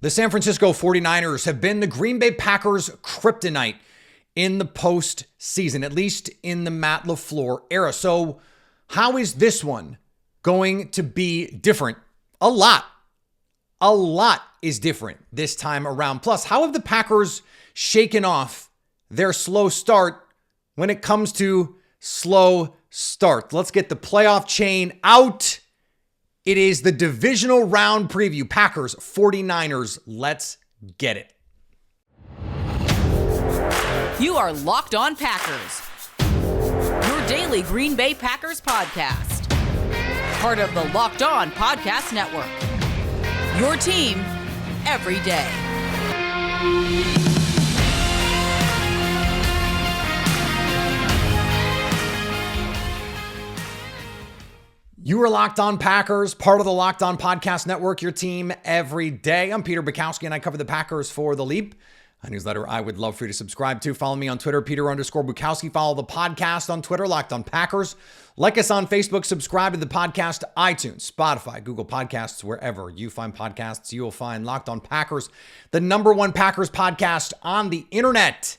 The San Francisco 49ers have been the Green Bay Packers' kryptonite in the postseason, at least in the Matt LaFleur era. So how is this one going to be different? A lot is different this time around. Plus, how have the Packers shaken off their slow start when it comes to slow start? Let's get the playoff chain out. It is the divisional round preview. Packers, 49ers. Let's get it. You are Locked On Packers, your daily Green Bay Packers podcast. Part of the Locked On Podcast Network, your team every day. You are Locked On Packers, part of the Locked On Podcast Network, your team every day. I'm Peter Bukowski, and I cover the Packers for The Leap, a newsletter I would love for you to subscribe to. Follow me on Twitter, Peter_Bukowski. Follow the podcast on Twitter, Locked On Packers. Like us on Facebook. Subscribe to the podcast, iTunes, Spotify, Google Podcasts, wherever you find podcasts, you will find Locked On Packers, the #1 Packers podcast on the internet.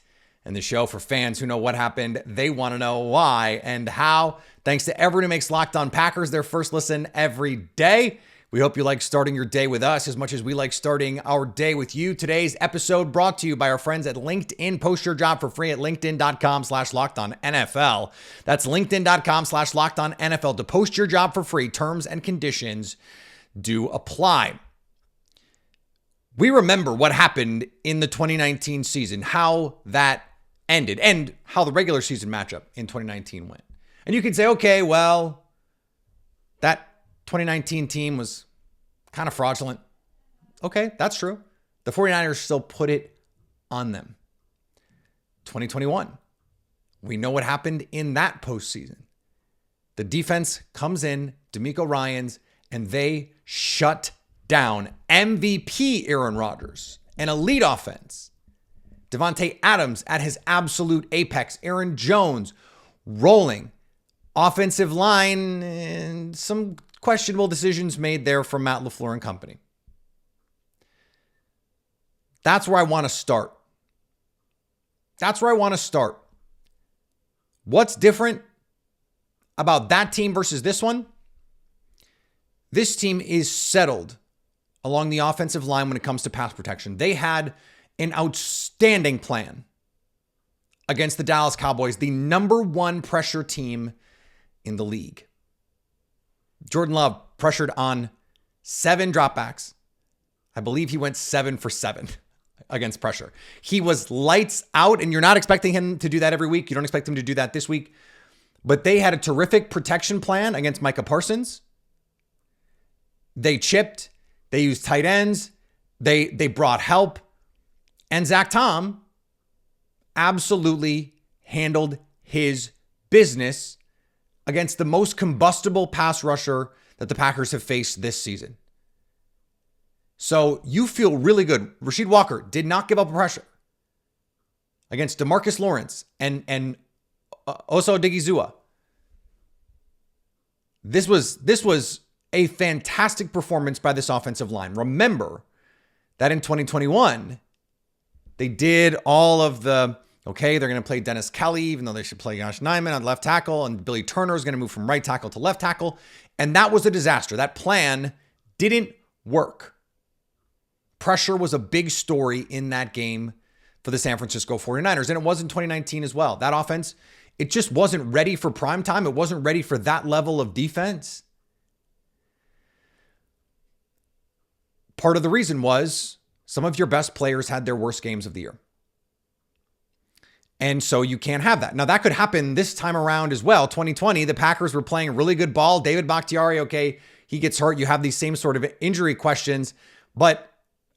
And the show for fans who know what happened, they want to know why and how. Thanks to everyone who makes Locked On Packers their first listen every day. We hope you like starting your day with us as much as we like starting our day with you. Today's episode brought to you by our friends at LinkedIn. Post your job for free at linkedin.com/LockedOnNFL. That's linkedin.com/LockedOnNFL to post your job for free. Terms and conditions do apply. We remember what happened in the 2019 season, how that ended, and how the regular season matchup in 2019 went. And you can say, okay, well, that 2019 team was kind of fraudulent. Okay, that's true. The 49ers still put it on them. 2021, we know what happened in that postseason. The defense comes in, D'Amico Ryans, and they shut down MVP Aaron Rodgers, an elite offense. Devontae Adams at his absolute apex. Aaron Jones rolling. Offensive line and some questionable decisions made there from Matt LaFleur and company. That's where I want to start. What's different about that team versus this one? This team is settled along the offensive line when it comes to pass protection. They had an outstanding plan against the Dallas Cowboys, the #1 pressure team in the league. Jordan Love pressured on 7 dropbacks. I believe he went 7 for 7 against pressure. He was lights out, and you're not expecting him to do that every week. You don't expect him to do that this week. But they had a terrific protection plan against Micah Parsons. They chipped. They used tight ends. They brought help. And Zach Tom absolutely handled his business against the most combustible pass rusher that the Packers have faced this season. So you feel really good. Rasheed Walker did not give up pressure against DeMarcus Lawrence and Osa Odigizua. This was a fantastic performance by this offensive line. Remember that in 2021, they did all of the, okay, they're going to play Dennis Kelly, even though they should play Josh Nijman on left tackle, and Billy Turner is going to move from right tackle to left tackle. And that was a disaster. That plan didn't work. Pressure was a big story in that game for the San Francisco 49ers, and it was in 2019 as well. That offense, it just wasn't ready for prime time. It wasn't ready for that level of defense. Part of the reason was some of your best players had their worst games of the year. And so you can't have that. Now, that could happen this time around as well. 2020, the Packers were playing really good ball. David Bakhtiari, okay, he gets hurt. You have these same sort of injury questions. But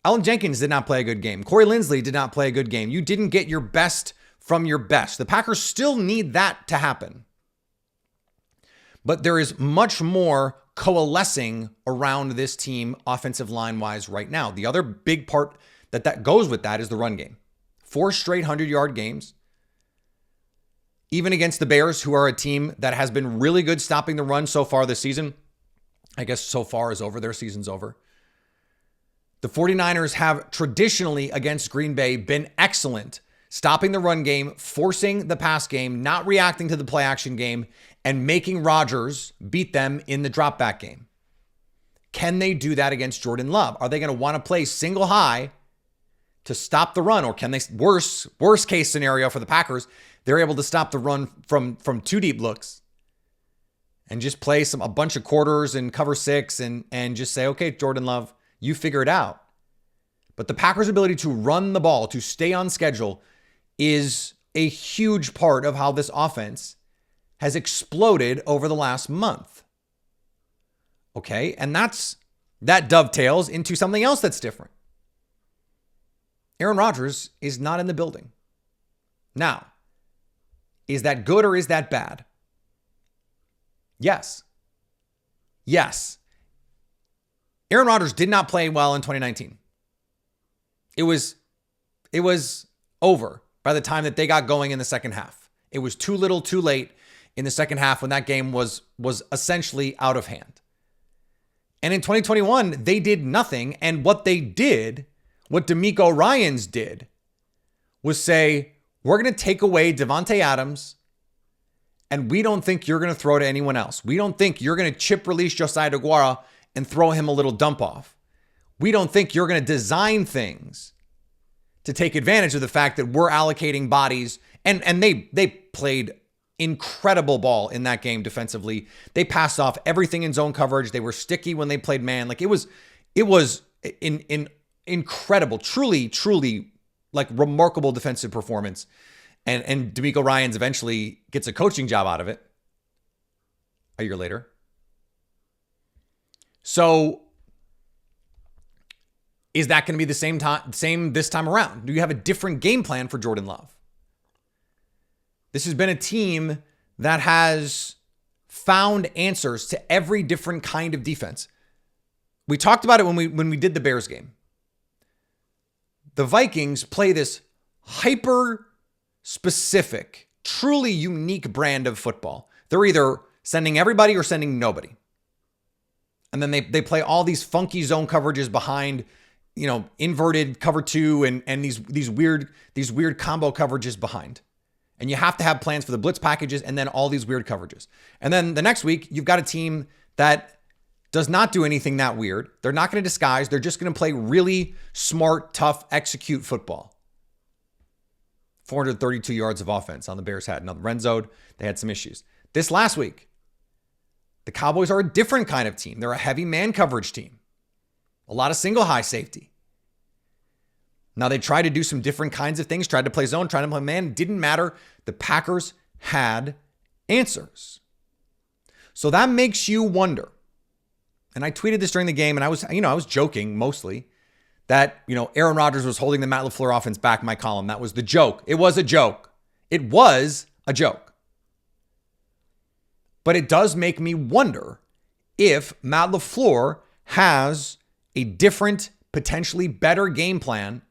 Allen Jenkins did not play a good game. Corey Linsley did not play a good game. You didn't get your best from your best. The Packers still need that to happen. But there is much more coalescing around this team offensive line-wise right now. The other big part that goes with that is the run game. 4 straight 100-yard games. Even against the Bears, who are a team that has been really good stopping the run so far this season. I guess so far is over. Their season's over. The 49ers have traditionally against Green Bay been excellent, stopping the run game, forcing the pass game, not reacting to the play action game, and making Rodgers beat them in the drop back game. Can they do that against Jordan Love? Are they going to want to play single high to stop the run? Or can they, worst case scenario for the Packers, they're able to stop the run from two deep looks and just play a bunch of quarters and cover six and just say, okay, Jordan Love, you figure it out. But the Packers' ability to run the ball, to stay on schedule, is a huge part of how this offense has exploded over the last month. Okay, and that dovetails into something else that's different. Aaron Rodgers is not in the building. Now, is that good or is that bad? Yes. Yes. Aaron Rodgers did not play well in 2019. It was over by the time that they got going in the second half. It was too little, too late in the second half when that game was essentially out of hand. And in 2021, they did nothing. And what they did, what DeMeco Ryans did, was say, we're going to take away Devontae Adams, and we don't think you're going to throw to anyone else. We don't think you're going to chip release Josiah DeGuara and throw him a little dump off. We don't think you're going to design things to take advantage of the fact that we're allocating bodies. And they played incredible ball in that game defensively. They passed off everything in zone coverage. They were sticky when they played man. Like it was incredible, truly like remarkable defensive performance. And DeMeco Ryans eventually gets a coaching job out of it a year later. So is that going to be the same this time around? Do you have a different game plan for Jordan Love? This has been a team that has found answers to every different kind of defense. We talked about it when we did the Bears game. The Vikings play this hyper specific, truly unique brand of football. They're either sending everybody or sending nobody. And then they play all these funky zone coverages behind, inverted cover two and these weird combo coverages behind. And you have to have plans for the blitz packages and then all these weird coverages. And then the next week, you've got a team that does not do anything that weird. They're not going to disguise. They're just going to play really smart, tough, execute football. 432 yards of offense on the Bears had. Now, the red zone, they had some issues. This last week, the Cowboys are a different kind of team. They're a heavy man coverage team. A lot of single high safety. Now, they tried to do some different kinds of things, tried to play zone, tried to play man. Didn't matter. The Packers had answers. So that makes you wonder. And I tweeted this during the game, and I was joking mostly that, Aaron Rodgers was holding the Matt LaFleur offense back in my column. That was the joke. It was a joke. It was a joke. But it does make me wonder if Matt LaFleur has a different, potentially better game plan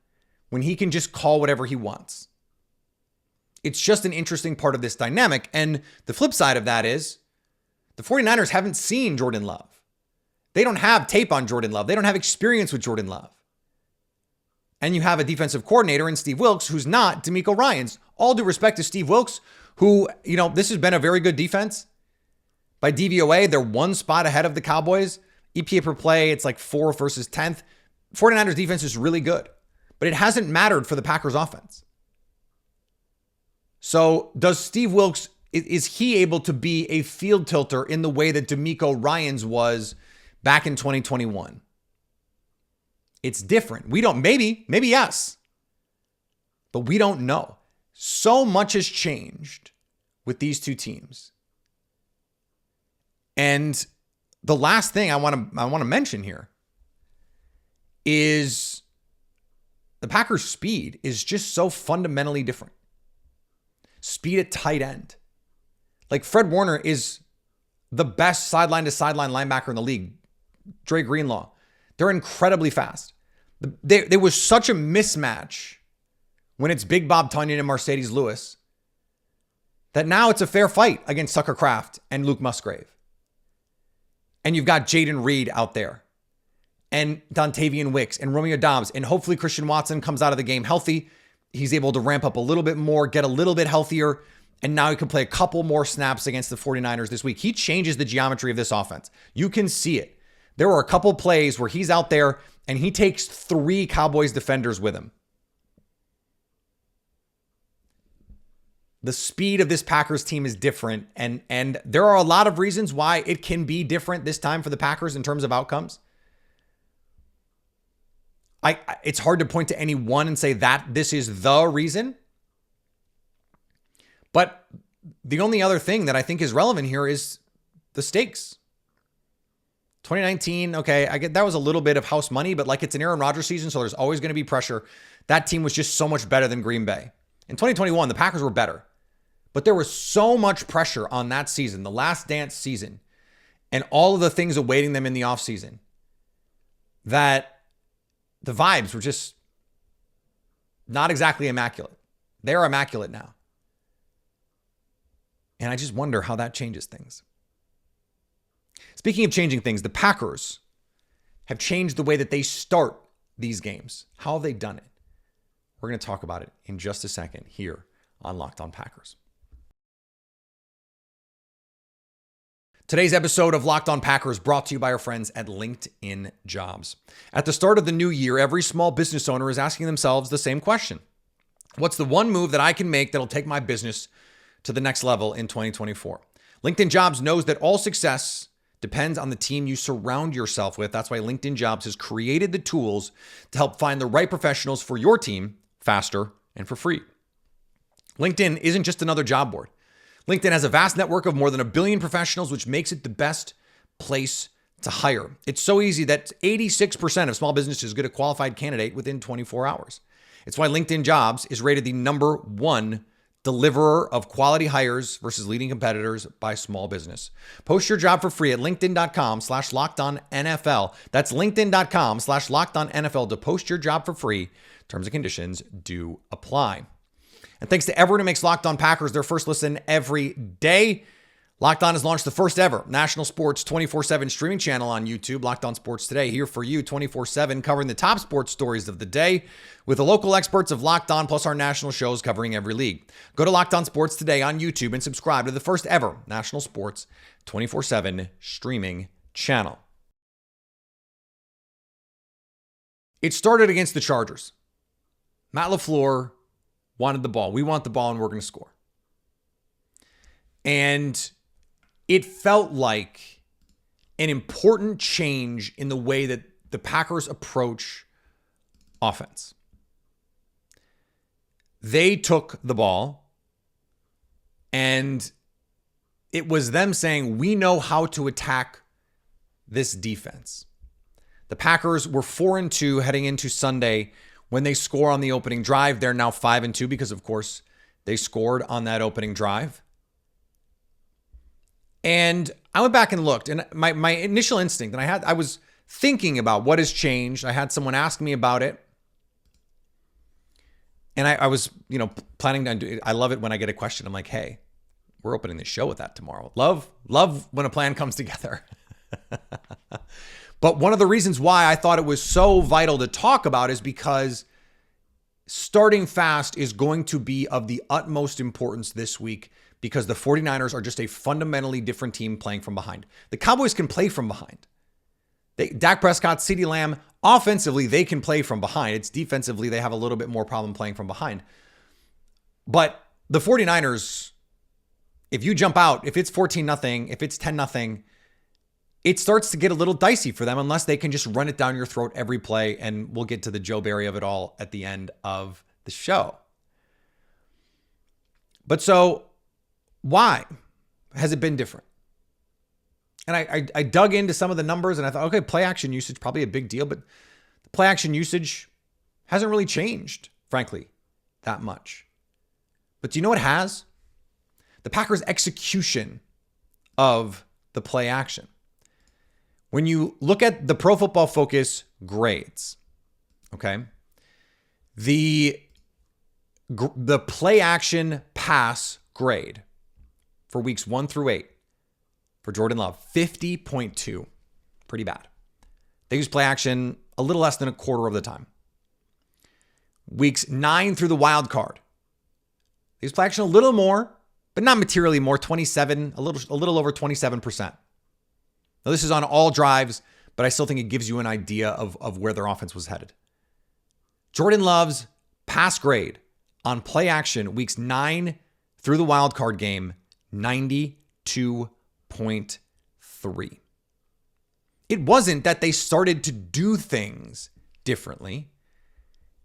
when he can just call whatever he wants. It's just an interesting part of this dynamic. And the flip side of that is the 49ers haven't seen Jordan Love. They don't have tape on Jordan Love. They don't have experience with Jordan Love. And you have a defensive coordinator in Steve Wilks who's not DeMeco Ryans. All due respect to Steve Wilks, who, this has been a very good defense. By DVOA, they're one spot ahead of the Cowboys. EPA per play, it's like 4th versus 10th. 49ers defense is really good. But it hasn't mattered for the Packers offense. So does Steve Wilks, is he able to be a field tilter in the way that DeMeco Ryans was back in 2021? It's different. We don't, maybe yes. But we don't know. So much has changed with these two teams. And the last thing I want to mention here is the Packers' speed is just so fundamentally different. Speed at tight end. Like Fred Warner is the best sideline to sideline linebacker in the league. Dre Greenlaw. They're incredibly fast. There was such a mismatch when it's Big Bob Tunyon and Mercedes Lewis that now it's a fair fight against Tucker Kraft and Luke Musgrave. And you've got Jaden Reed out there. and Dontavian Wicks and Romeo Doubs, and hopefully Christian Watson comes out of the game healthy. He's able to ramp up a little bit more, get a little bit healthier, and now he can play a couple more snaps against the 49ers this week. He changes the geometry of this offense. You can see it. There were a couple plays where he's out there and he takes 3 Cowboys defenders with him. The speed of this Packers team is different, and there are a lot of reasons why it can be different this time for the Packers in terms of outcomes. It's hard to point to any one and say that this is the reason. But the only other thing that I think is relevant here is the stakes. 2019, okay, I get that was a little bit of house money, but like it's an Aaron Rodgers season, so there's always going to be pressure. That team was just so much better than Green Bay. In 2021, the Packers were better. But there was so much pressure on that season, the last dance season, and all of the things awaiting them in the offseason, that the vibes were just not exactly immaculate. They're immaculate now. And I just wonder how that changes things. Speaking of changing things, the Packers have changed the way that they start these games. How have they done it? We're going to talk about it in just a second here on Locked On Packers. Today's episode of Locked On Packers brought to you by our friends at LinkedIn Jobs. At the start of the new year, every small business owner is asking themselves the same question. What's the one move that I can make that'll take my business to the next level in 2024? LinkedIn Jobs knows that all success depends on the team you surround yourself with. That's why LinkedIn Jobs has created the tools to help find the right professionals for your team faster and for free. LinkedIn isn't just another job board. LinkedIn has a vast network of more than 1 billion professionals, which makes it the best place to hire. It's so easy that 86% of small businesses get a qualified candidate within 24 hours. It's why LinkedIn Jobs is rated the #1 deliverer of quality hires versus leading competitors by small business. Post your job for free at linkedin.com/lockedonnfl. That's linkedin.com/lockedonnfl to post your job for free. Terms and conditions do apply. And thanks to everyone who makes Locked On Packers their first listen every day. Locked On has launched the first ever national sports 24/7 streaming channel on YouTube. Locked On Sports Today, here for you 24/7, covering the top sports stories of the day with the local experts of Locked On, plus our national shows covering every league. Go to Locked On Sports Today on YouTube and subscribe to the first ever national sports 24/7 streaming channel. It started against the Chargers. Matt LaFleur wanted the ball. We want the ball and we're going to score. And it felt like an important change in the way that the Packers approach offense. They took the ball and it was them saying, we know how to attack this defense. The Packers were 4-2 heading into Sunday. When they score on the opening drive, they're now 5-2 because, of course, they scored on that opening drive. And I went back and looked, and my initial instinct, and I was thinking about what has changed. I had someone ask me about it. And I was, planning to do it. I love it when I get a question. I'm like, hey, we're opening the show with that tomorrow. Love when a plan comes together. But one of the reasons why I thought it was so vital to talk about is because starting fast is going to be of the utmost importance this week because the 49ers are just a fundamentally different team playing from behind. The Cowboys can play from behind. Dak Prescott, CeeDee Lamb, offensively, they can play from behind. It's defensively, they have a little bit more problem playing from behind. But the 49ers, if you jump out, if it's 14-0, if it's 10-0, it starts to get a little dicey for them unless they can just run it down your throat every play, and we'll get to the Joe Barry of it all at the end of the show. But so why has it been different? And I dug into some of the numbers and I thought, okay, play action usage, probably a big deal, but the play action usage hasn't really changed, frankly, that much. But do you know what has? The Packers' execution of the play action. When you look at the Pro Football Focus grades, okay, the play action pass grade for weeks 1 through 8 for Jordan Love, 50.2, pretty bad. They use play action a little less than a quarter of the time. Weeks 9 through the wild card, they use play action a little more, but not materially more, 27, a little over 27%. Now, this is on all drives, but I still think it gives you an idea of where their offense was headed. Jordan Love's pass grade on play action weeks 9 through the wild card game, 92.3. It wasn't that they started to do things differently.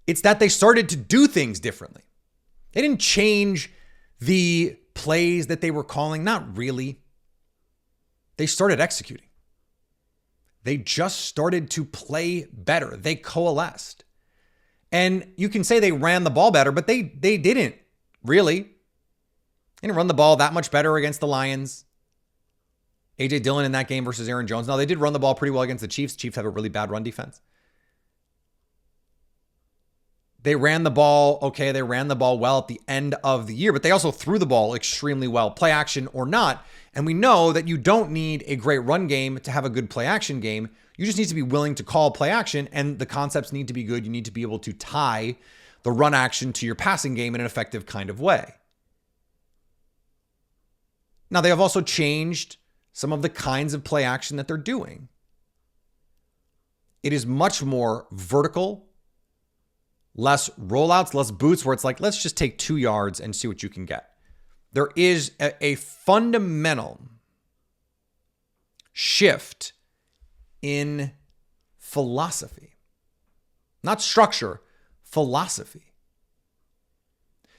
It's that they started to do things differently. They didn't change the plays that they were calling. Not really. They started executing. They just started to play better. They coalesced. And you can say they ran the ball better, but they didn't really. They didn't run the ball that much better against the Lions. A.J. Dillon in that game versus Aaron Jones. Now, they did run the ball pretty well against the Chiefs. Chiefs have a really bad run defense. They ran the ball, okay, they ran the ball well at the end of the year, but they also threw the ball extremely well, play action or not. And we know that you don't need a great run game to have a good play action game. You just need to be willing to call play action, and the concepts need to be good. You need to be able to tie the run action to your passing game in an effective kind of way. Now, they have also changed some of the kinds of play action that they're doing. It is much more vertical, less rollouts, less boots, where it's like, let's just take 2 yards and see what you can get. There is a fundamental shift in philosophy, not structure, philosophy.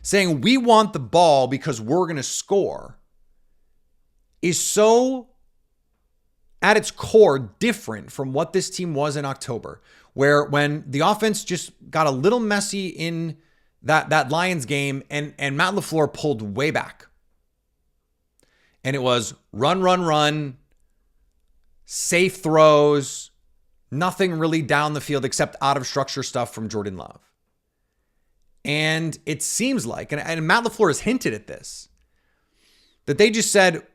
Saying we want the ball because we're going to score is so at its core different from what this team was in October, where when the offense just got a little messy in that Lions game and Matt LaFleur pulled way back. And it was run, safe throws, nothing really down the field except out of structure stuff from Jordan Love. And it seems like, and Matt LaFleur has hinted at this, that they just said,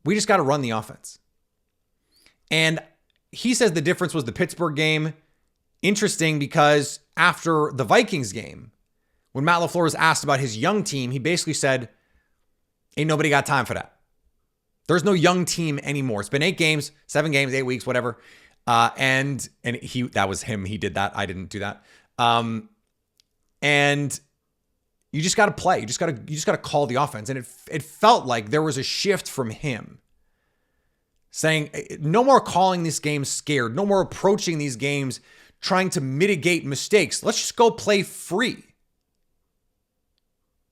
we just got to run the offense. And he says the difference was the Pittsburgh game. Interesting, because after the Vikings game, when Matt LaFleur was asked about his young team, he basically said, ain't nobody got time for that. There's no young team anymore. It's been 8 games, 7 games, 8 weeks, whatever. And that was him. He did that. I didn't do that. And you just got to play. You just got to call the offense. And it felt like there was a shift from him saying, no more calling these games scared. No more approaching these games trying to mitigate mistakes. Let's just go play free.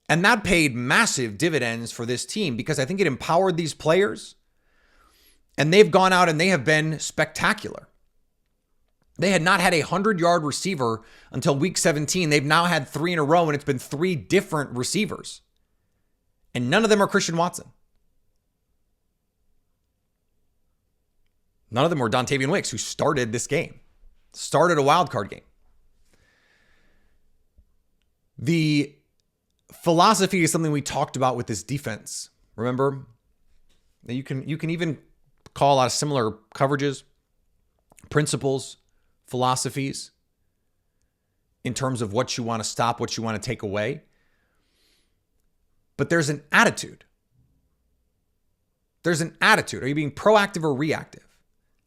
And that paid massive dividends for this team because I think it empowered these players. And they've gone out and they have been spectacular. They had not had a 100-yard receiver until week 17. They've now had 3 in a row, and it's been 3 different receivers. And none of them are Christian Watson. None of them were Dontavian Wicks, who started this game, started a wild card game. The philosophy is something we talked about with this defense. Remember? You can even call out similar coverages, principles, philosophies in terms of what you want to stop, what you want to take away. But there's an attitude. There's an attitude. Are you being proactive or reactive?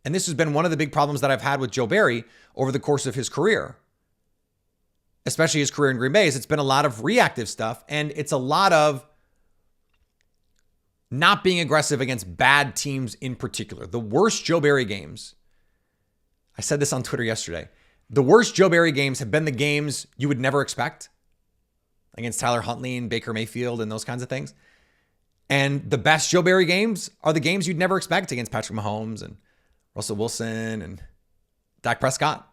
And this has been one of the big problems that I've had with Joe Barry over the course of his career, especially his career in Green Bay, is it's been a lot of reactive stuff, and it's a lot of not being aggressive against bad teams in particular. The worst Joe Barry games, I said this on Twitter yesterday, the worst Joe Barry games have been the games you would never expect against Tyler Huntley and Baker Mayfield and those kinds of things. And the best Joe Barry games are the games you'd never expect against Patrick Mahomes and Russell Wilson and Dak Prescott.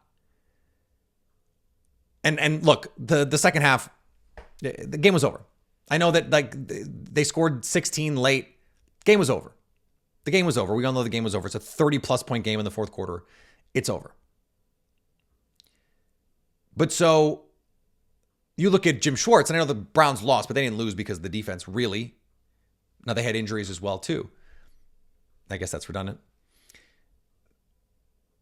And look, the second half, the game was over. I know that they scored 16 late. Game was over. The game was over. We all know the game was over. It's a 30-plus point game in the fourth quarter. It's over. But so you look at Jim Schwartz, and I know the Browns lost, but they didn't lose because of the defense, really. Now, they had injuries as well, too. I guess that's redundant.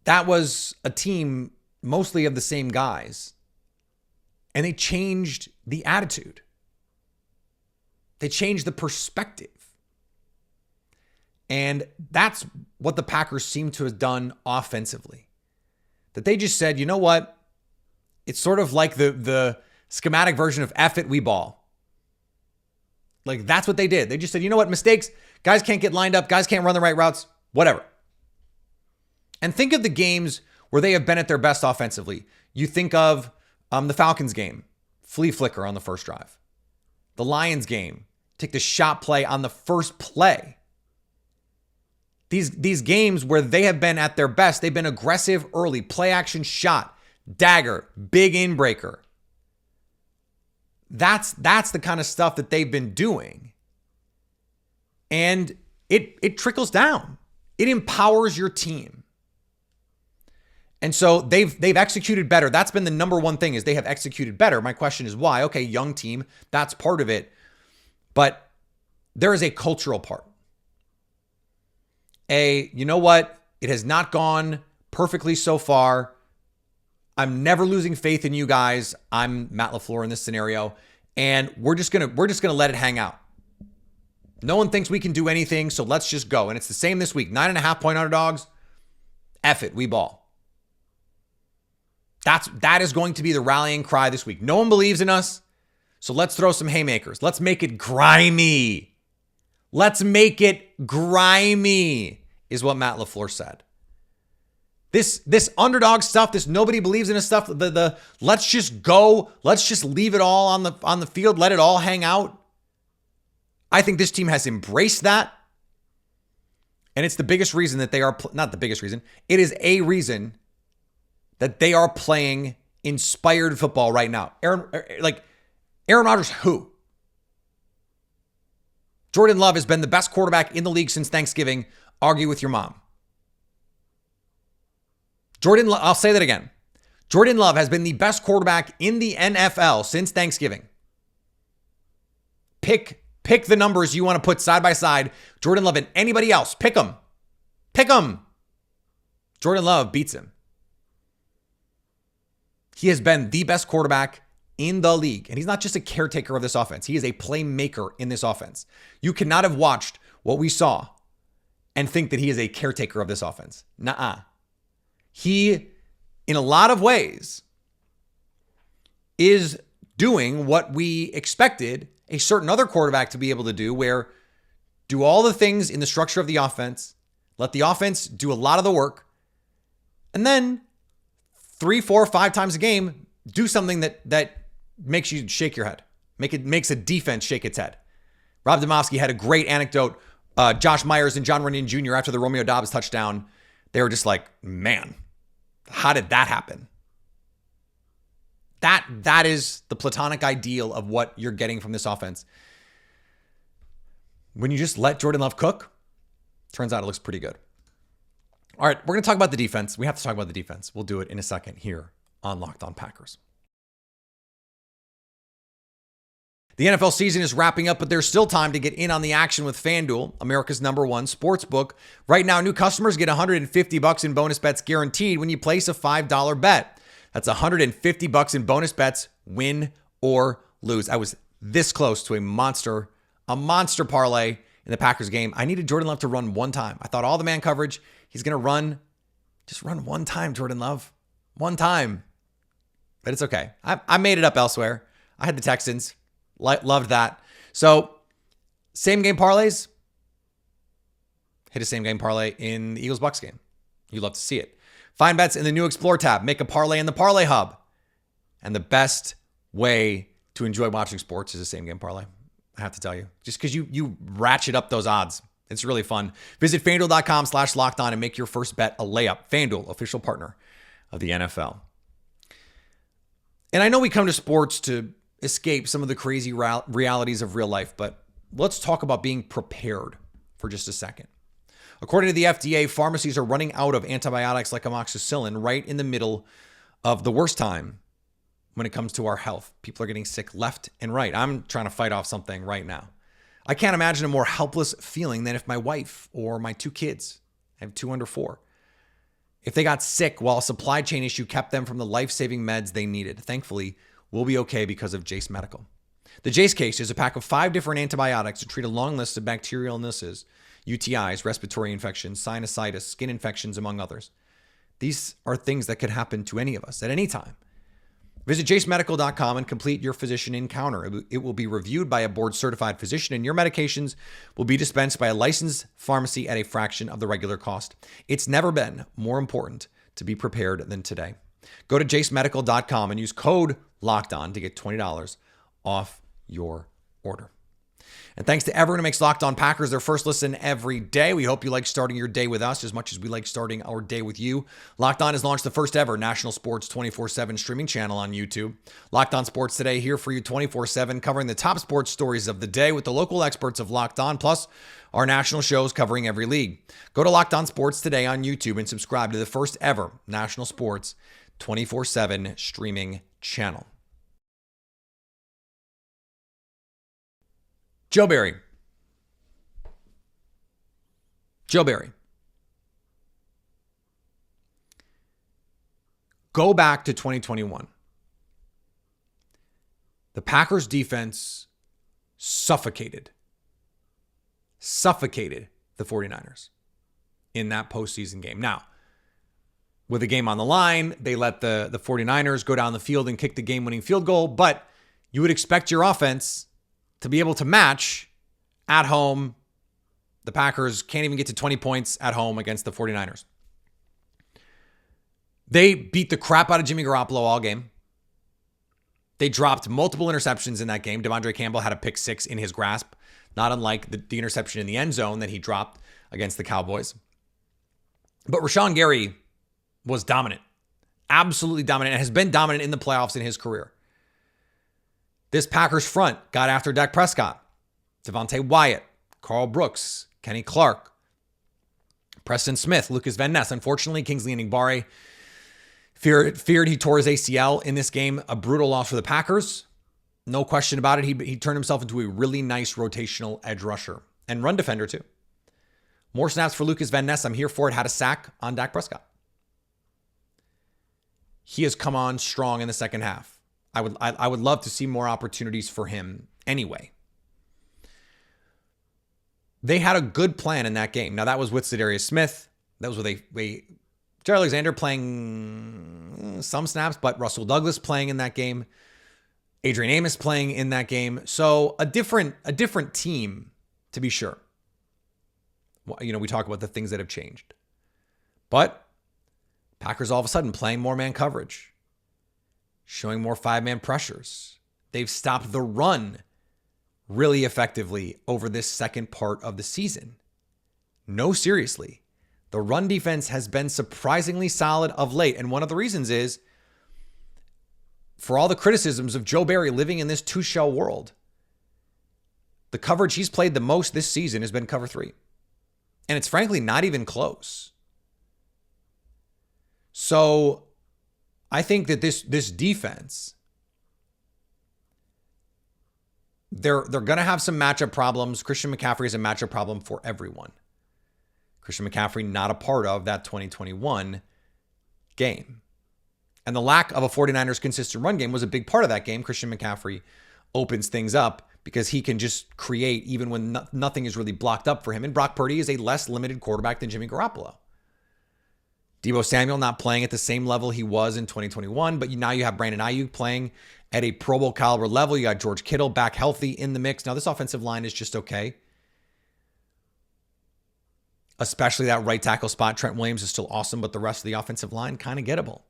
that was a team mostly of the same guys. And they changed the attitude. They changed the perspective. And that's what the Packers seem to have done offensively. That they just said, you know what? It's sort of like the schematic version of F it, we ball. Like, that's what they did. They just said, you know what? Mistakes. Guys can't get lined up. Guys can't run the right routes. Whatever. And think of the games where they have been at their best offensively. You think of the Falcons game, flea flicker on the first drive. The Lions game, take the shot play on the first play. These games where they have been at their best, they've been aggressive early, play action shot, dagger, big inbreaker. That's the kind of stuff that they've been doing. And it trickles down. It empowers your team. And so they've executed better. That's been the number one thing, is they have executed better. My question is why? Okay, young team, that's part of it. But there is a cultural part. You know what? It has not gone perfectly so far. I'm never losing faith in you guys. I'm Matt LaFleur in this scenario, and we're just gonna let it hang out. No one thinks we can do anything, so let's just go. And it's the same this week. 9.5-point underdogs. F it, we ball. That is going to be the rallying cry this week. No one believes in us, so let's throw some haymakers. Let's make it grimy. Let's make it grimy, is what Matt LaFleur said. This underdog stuff, this nobody believes in us stuff, the let's just go, let's just leave it all on the field, let it all hang out. I think this team has embraced that. And it's the biggest reason that they are, not the biggest reason, it is a reason that they are playing inspired football right now. Aaron Rodgers, who? Jordan Love has been the best quarterback in the league since Thanksgiving. Argue with your mom. I'll say that again. Jordan Love has been the best quarterback in the NFL since Thanksgiving. Pick the numbers you want to put side by side. Jordan Love and anybody else. Pick them. Pick them. Jordan Love beats him. He has been the best quarterback in the league. And he's not just a caretaker of this offense. He is a playmaker in this offense. You cannot have watched what we saw and think that he is a caretaker of this offense. Nuh-uh. He, in a lot of ways, is doing what we expected a certain other quarterback to be able to do, where do all the things in the structure of the offense, let the offense do a lot of the work, and then 3, 4, 5 times a game, do something that makes you shake your head. Makes a defense shake its head. Rob Bukowski had a great anecdote. Josh Myers and John Runyon Jr. after the Romeo Doubs touchdown, they were just like, man, how did that happen? That is the platonic ideal of what you're getting from this offense. When you just let Jordan Love cook, turns out it looks pretty good. All right, we're going to talk about the defense. We have to talk about the defense. We'll do it in a second here on Locked On Packers. The NFL season is wrapping up, but there's still time to get in on the action with FanDuel, America's #1 sports book. Right now, new customers get $150 in bonus bets guaranteed when you place a $5 bet. That's $150 in bonus bets, win or lose. I was this close to a monster parlay in the Packers game. I needed Jordan Love to run one time. I thought all the man coverage, he's going to just run one time, Jordan Love. One time. But it's okay. I made it up elsewhere. I had the Texans. Loved that. So, same game parlays. Hit a same game parlay in the Eagles-Bucks game. You love to see it. Find bets in the new Explore tab. Make a parlay in the Parlay Hub. And the best way to enjoy watching sports is a same game parlay. I have to tell you. Just because you ratchet up those odds. It's really fun. Visit FanDuel.com/lockedon and make your first bet a layup. FanDuel, official partner of the NFL. And I know we come to sports to escape some of the crazy realities of real life, but let's talk about being prepared for just a second. According to the FDA, pharmacies are running out of antibiotics like amoxicillin right in the middle of the worst time when it comes to our health. People are getting sick left and right. I'm trying to fight off something right now. I can't imagine a more helpless feeling than if my wife or my 2 kids, I have 2 under 4, if they got sick while a supply chain issue kept them from the life-saving meds they needed. Thankfully, we'll be okay because of Jase Medical. The Jase case is a pack of 5 different antibiotics to treat a long list of bacterial illnesses, UTIs, respiratory infections, sinusitis, skin infections, among others. These are things that could happen to any of us at any time. Visit jasemedical.com and complete your physician encounter. It will be reviewed by a board-certified physician, and your medications will be dispensed by a licensed pharmacy at a fraction of the regular cost. It's never been more important to be prepared than today. Go to jasemedical.com and use code LOCKEDON to get $20 off your order. And thanks to everyone who makes Locked On Packers their first listen every day. We hope you like starting your day with us as much as we like starting our day with you. Locked On has launched the first ever national sports 24/7 streaming channel on YouTube. Locked On Sports Today, here for you 24/7, covering the top sports stories of the day with the local experts of Locked On, plus our national shows covering every league. Go to Locked On Sports Today on YouTube and subscribe to the first ever national sports 24/7 streaming channel. Joe Barry. Go back to 2021. The Packers defense suffocated the 49ers in that postseason game. Now, with a game on the line, they let the 49ers go down the field and kick the game-winning field goal, but you would expect your offense to be able to match at home. The Packers can't even get to 20 points at home against the 49ers. They beat the crap out of Jimmy Garoppolo all game. They dropped multiple interceptions in that game. Devondre Campbell had a pick 6 in his grasp, not unlike the interception in the end zone that he dropped against the Cowboys. But Rashawn Gary was dominant, absolutely dominant, and has been dominant in the playoffs in his career. This Packers front got after Dak Prescott, Devontae Wyatt, Carl Brooks, Kenny Clark, Preston Smith, Lucas Van Ness. Unfortunately, Kingsley Enagbare feared he tore his ACL in this game. A brutal loss for the Packers. No question about it. He turned himself into a really nice rotational edge rusher and run defender too. More snaps for Lucas Van Ness. I'm here for it. Had a sack on Dak Prescott. He has come on strong in the second half. I would love to see more opportunities for him anyway. They had a good plan in that game. Now, that was with Za'Darius Smith. That was with Jaire Alexander playing some snaps, but Russell Douglas playing in that game. Adrian Amos playing in that game. So a different team, to be sure. You know, we talk about the things that have changed. But Packers all of a sudden playing more man coverage, showing more 5-man pressures. They've stopped the run really effectively over this second part of the season. No, seriously. The run defense has been surprisingly solid of late. And one of the reasons is, for all the criticisms of Joe Barry living in this two-shell world, the coverage he's played the most this season has been cover 3. And it's frankly not even close. So I think that this defense, they're going to have some matchup problems. Christian McCaffrey is a matchup problem for everyone. Christian McCaffrey not a part of that 2021 game. And the lack of a 49ers consistent run game was a big part of that game. Christian McCaffrey opens things up because he can just create even when nothing is really blocked up for him. And Brock Purdy is a less limited quarterback than Jimmy Garoppolo. Deebo Samuel not playing at the same level he was in 2021, but now you have Brandon Ayuk playing at a Pro Bowl caliber level. You got George Kittle back healthy in the mix. Now this offensive line is just okay. Especially that right tackle spot. Trent Williams is still awesome, but the rest of the offensive line kind of gettable.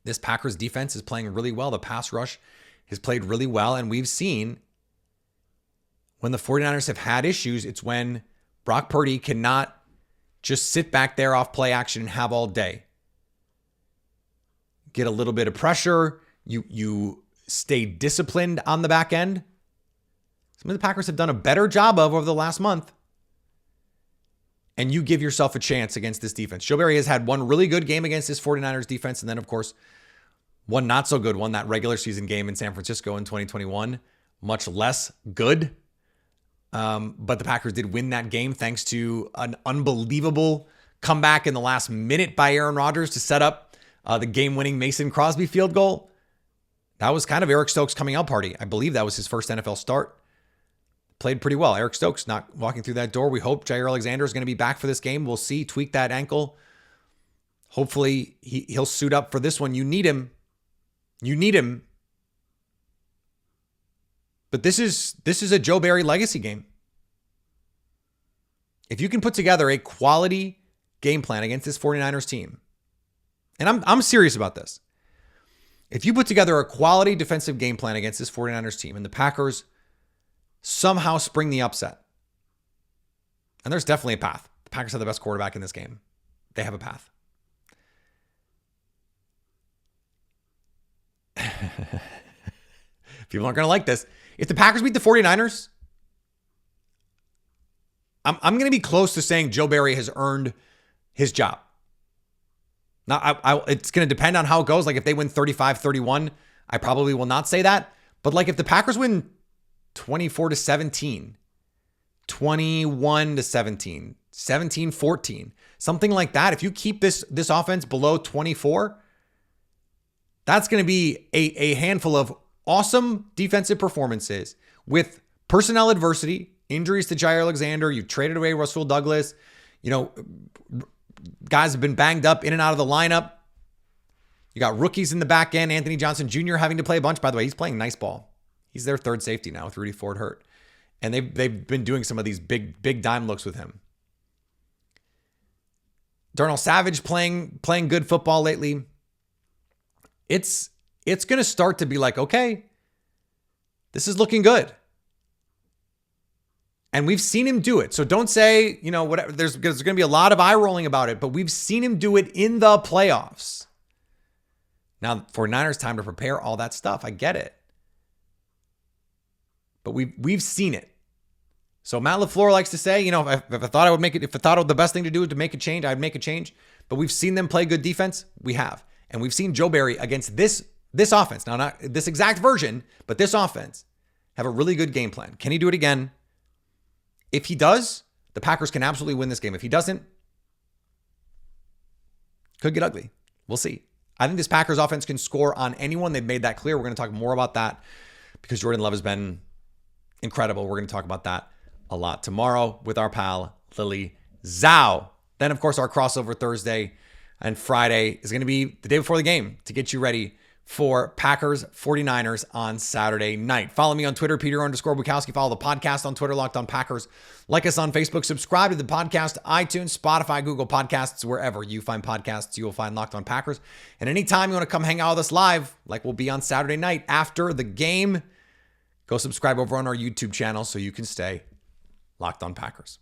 This Packers defense is playing really well. The pass rush has played really well, and we've seen when the 49ers have had issues, it's when Brock Purdy cannot just sit back there off play action and have all day. Get a little bit of pressure. You stay disciplined on the back end. Some of the Packers have done a better job of over the last month. And you give yourself a chance against this defense. Joe Barry has had one really good game against this 49ers defense. And then, of course, one not so good one, that regular season game in San Francisco in 2021. Much less good. But the Packers did win that game thanks to an unbelievable comeback in the last minute by Aaron Rodgers to set up the game-winning Mason Crosby field goal. That was kind of Eric Stokes' coming out party. I believe that was his first NFL start. Played pretty well. Eric Stokes not walking through that door. We hope Jair Alexander is going to be back for this game. We'll see. Tweak that ankle. Hopefully he'll suit up for this one. You need him. You need him. But this is a Joe Barry legacy game. If you can put together a quality game plan against this 49ers team, and I'm serious about this. If you put together a quality defensive game plan against this 49ers team and the Packers somehow spring the upset, and there's definitely a path. The Packers have the best quarterback in this game. They have a path. People aren't going to like this. If the Packers beat the 49ers, I'm going to be close to saying Joe Barry has earned his job. Now, it's going to depend on how it goes. Like if they win 35-31, I probably will not say that. But like if the Packers win 24-17, 21-17, 17-14, something like that. If you keep this offense below 24, that's going to be a handful of awesome defensive performances with personnel adversity, injuries to Jair Alexander. You traded away Rasul Douglas. You know, guys have been banged up in and out of the lineup. You got rookies in the back end. Anthony Johnson Jr. having to play a bunch. By the way, he's playing nice ball. He's their third safety now with Rudy Ford hurt. And they've been doing some of these big dime looks with him. Darnell Savage playing good football lately. It's going to start to be like, okay, this is looking good. And we've seen him do it. So don't say, you know, whatever. There's going to be a lot of eye rolling about it, but we've seen him do it in the playoffs. Now, for Niners, time to prepare all that stuff. I get it. But we've seen it. So Matt LaFleur likes to say, you know, if I thought I would make it, if I thought the best thing to do to make a change, I'd make a change. But we've seen them play good defense. We have. And we've seen Joe Barry against this offense. Now, not this exact version, but this offense have a really good game plan. Can he do it again? If he does, the Packers can absolutely win this game. If he doesn't, could get ugly. We'll see. I think this Packers offense can score on anyone. They've made that clear. We're going to talk more about that because Jordan Love has been incredible. We're going to talk about that a lot tomorrow with our pal, Lily Zhao. Then, of course, our crossover Thursday and Friday is going to be the day before the game to get you ready for Packers 49ers on Saturday night. Follow me on Twitter, Peter_Bukowski. Follow the podcast on Twitter, Locked On Packers. Like us on Facebook. Subscribe to the podcast, iTunes, Spotify, Google Podcasts, wherever you find podcasts, you will find Locked On Packers. And anytime you want to come hang out with us live, like we'll be on Saturday night after the game, go subscribe over on our YouTube channel so you can stay Locked On Packers.